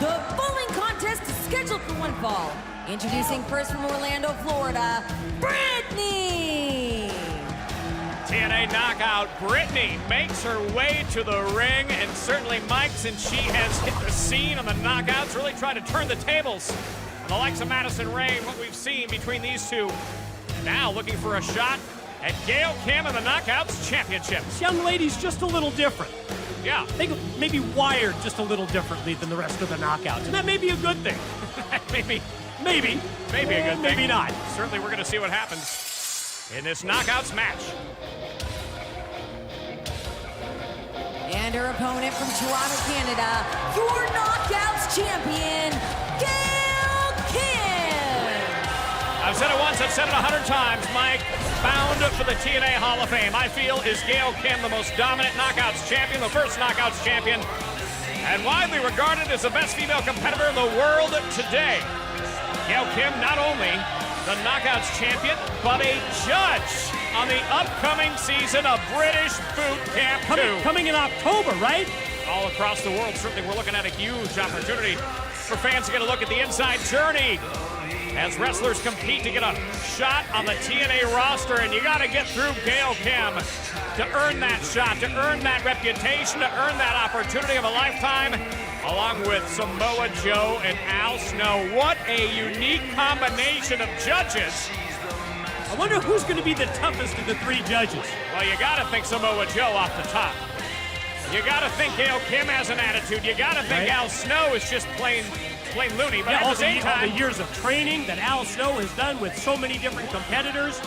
The bowling contest is scheduled for one fall. Introducing first from Orlando, Florida, Brittany. TNA knockout, Brittany makes her way to the ring, and certainly Mike, since she has hit the scene on the knockouts, really trying to turn the tables on the likes of Madison Rain, what we've seen between these two. Now looking for a shot at Gail Kim and the Knockouts Championship. This young lady's just a little different. Yeah. They may be wired just a little differently than the rest of the knockouts, and that may be a good thing. Maybe Maybe a good thing. Maybe not. Certainly we're going to see what happens in this knockouts match. And her opponent from Toronto, Canada, your Knockouts champion, Gail Kim. I've said it once, I've said it 100 times, Mike. Bound for the TNA Hall of Fame, I feel, is Gail Kim, the most dominant Knockouts champion, the first Knockouts champion, and widely regarded as the best female competitor in the world today. Gail Kim, not only the Knockouts champion, but a judge on the upcoming season of British Boot Camp 2. Coming in October, right? All across the world, certainly we're looking at a huge opportunity for fans to get a look at the inside journey as wrestlers compete to get a shot on the TNA roster, and you got to get through Gail Kim to earn that shot, to earn that reputation, to earn that opportunity of a lifetime, along with Samoa Joe and Al Snow. What a unique combination of judges. I wonder who's going to be the toughest of the three judges. Well, you got to think Samoa Joe off the top. You got to think Gail Kim has an attitude. You got to think Al Snow is just plain loony. But at the same time, all the years of training that Al Snow has done with so many different competitors.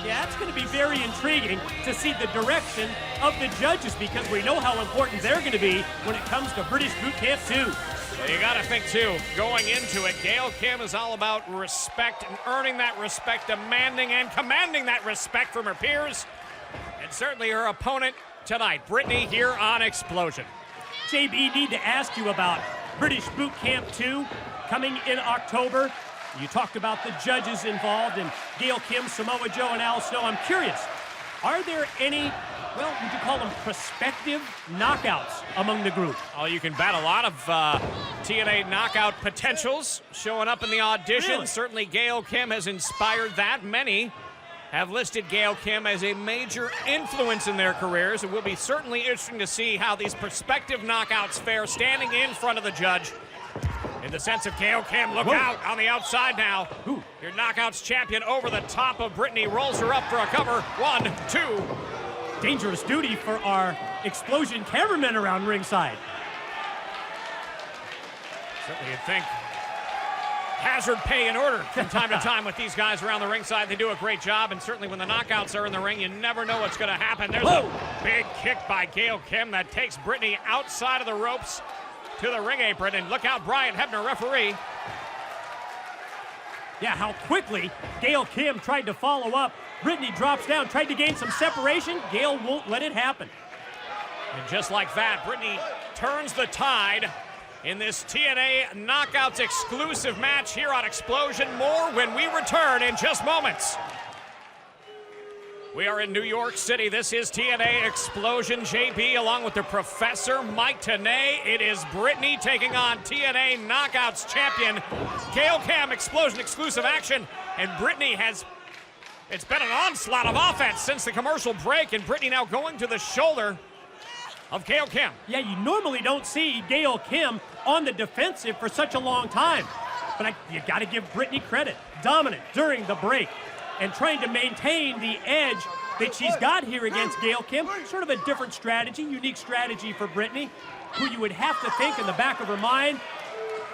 Yeah, it's going to be very intriguing to see the direction of the judges, because we know how important they're going to be when it comes to British Boot Camp 2. Well, you got to think, too, going into it, Gail Kim is all about respect and earning that respect, demanding and commanding that respect from her peers, and certainly her opponent tonight, Brittany, here on Xplosion. JB, need to ask you about British Boot Camp 2 coming in October. You talked about the judges involved, and Gail Kim, Samoa Joe, and Al Snow. I'm curious, are there any, well, would you call them prospective knockouts among the group? Oh, you can bet a lot of TNA knockout potentials showing up in the audition. Really? Certainly Gail Kim has inspired that. Many have listed Gail Kim as a major influence in their careers. It will be certainly interesting to see how these prospective knockouts fare standing in front of the judge. In the sense of Gail Kim, look out on the outside now. Ooh. Your Knockouts champion over the top of Brittany, rolls her up for a cover. 1, 2. Dangerous duty for our Xplosion cameramen around ringside. Certainly you'd think hazard pay in order from time to time with these guys around the ringside. They do a great job, and certainly when the knockouts are in the ring, you never know what's going to happen. There's a big kick by Gail Kim that takes Brittany outside of the ropes to the ring apron, and look out, Brian Hebner, referee. Yeah, how quickly Gail Kim tried to follow up. Brittany drops down, tried to gain some separation. Gail won't let it happen. And just like that, Brittany turns the tide in this TNA Knockouts exclusive match here on Xplosion. More when we return in just moments. We are in New York City. This is TNA Xplosion. JB along with the Professor Mike Tenay. It is Brittany taking on TNA Knockouts champion Gail Kim. Xplosion exclusive action. And Brittany it's been an onslaught of offense since the commercial break. And Brittany now going to the shoulder of Gail Kim. Yeah, you normally don't see Gail Kim on the defensive for such a long time. But you got to give Brittany credit. Dominant during the break, and trying to maintain the edge that she's got here against Gail Kim. Sort of a different strategy, unique strategy for Brittany, who you would have to think in the back of her mind,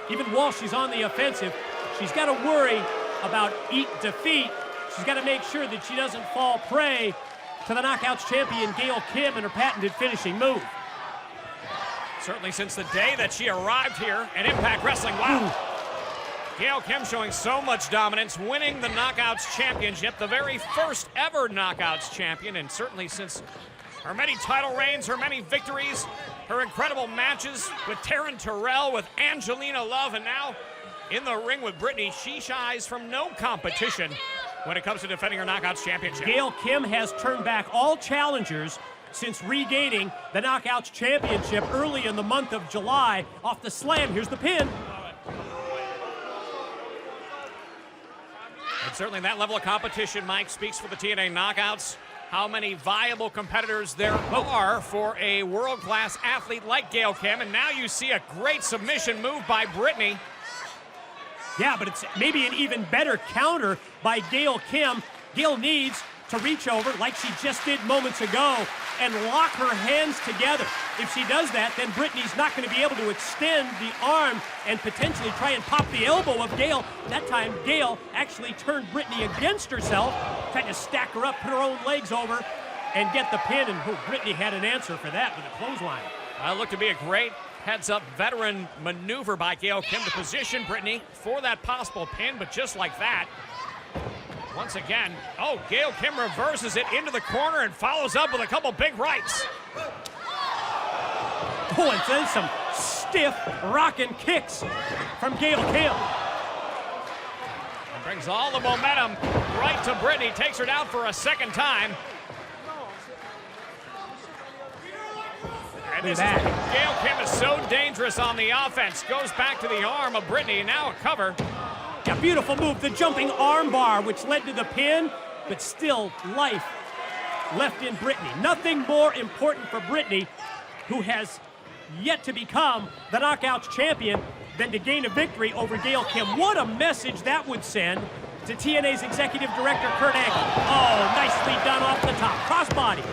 even while she's on the offensive, she's got to worry about defeat. She's got to make sure that she doesn't fall prey to the Knockouts champion Gail Kim and her patented finishing move. Certainly since the day that she arrived here at Impact Wrestling. Wow. Ooh. Gail Kim showing so much dominance, winning the Knockouts Championship, the very first ever Knockouts champion, and certainly since her many title reigns, her many victories, her incredible matches with Taryn Terrell, with Angelina Love, and now in the ring with Brittany, she shies from no competition when it comes to defending her Knockouts Championship. Gail Kim has turned back all challengers since regaining the Knockouts Championship early in the month of July off the slam. Here's the pin. And certainly that level of competition, Mike, speaks for the TNA Knockouts. How many viable competitors there are for a world-class athlete like Gail Kim. And now you see a great submission move by Brittany. Yeah, but it's maybe an even better counter by Gail Kim. Gail needs to reach over like she just did moments ago and lock her hands together. If she does that, then Brittany's not going to be able to extend the arm and potentially try and pop the elbow of Gail. That time, Gail actually turned Brittany against herself, trying to stack her up, put her own legs over, and get the pin. And Brittany had an answer for that with a clothesline. Looked to be a great heads-up veteran maneuver by Gail Kim to position Brittany for that possible pin, but just like that, once again, Gail Kim reverses it into the corner and follows up with a couple big rights. And then some stiff rocking kicks from Gail Kim. And brings all the momentum right to Brittany, takes her down for a second time. And this Gail Kim is so dangerous on the offense. Goes back to the arm of Brittany, and now a cover. Yeah, beautiful move, the jumping arm bar, which led to the pin, but still life left in Brittany. Nothing more important for Brittany, who has yet to become the Knockouts champion, than to gain a victory over Gail Kim. What a message that would send to TNA's executive director, Kurt Angle. Oh, nicely done off the top. Crossbody.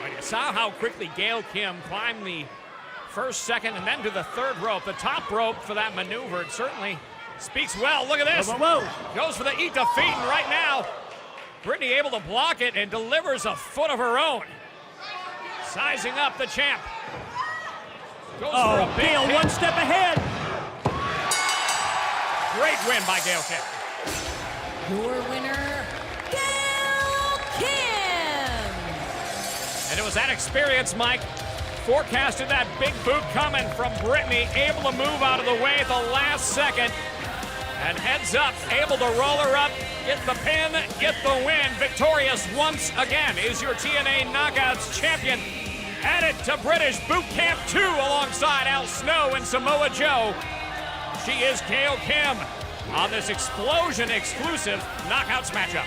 Well, you saw how quickly Gail Kim climbed the first, second, and then to the third rope. The top rope for that maneuver. It certainly speaks well. Look at this. Whoa, whoa. Goes for the eat defeat, and right now, Brittany able to block it and delivers a foot of her own. Sizing up the champ. Goes for a big Gail hit. one step ahead. Great win by Gail Kim. Your winner, Gail Kim. And it was that experience, Mike, forecasted that big boot coming from Brittany, able to move out of the way at the last second. And heads up, able to roll her up, get the pin, get the win. Victorious once again is your TNA Knockouts champion. Added to British Boot Camp 2 alongside Al Snow and Samoa Joe. She is Gail Kim on this Xplosion exclusive Knockouts matchup.